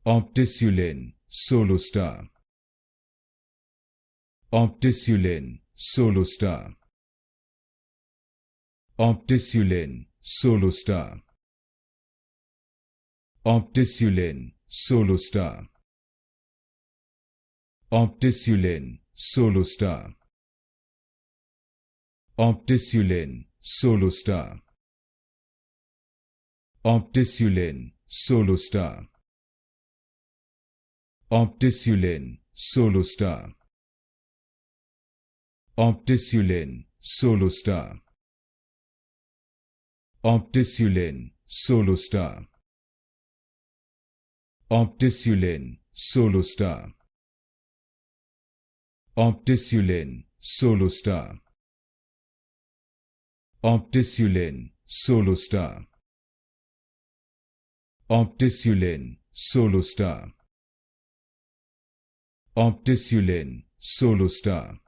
Optisulin Solostar. Optisulin Solostar. Optisulin Solostar. Optisulin Solostar. Optisulin Solostar. Optisulin Solostar. Optisulin Solostar. Optisulin Solostar. Optisulin Solostar. Optisulin Solostar. Optisulin Solostar. Optisulin Solostar. Optisulin Solostar. Optisulin Solostar. Optisulin Solostar.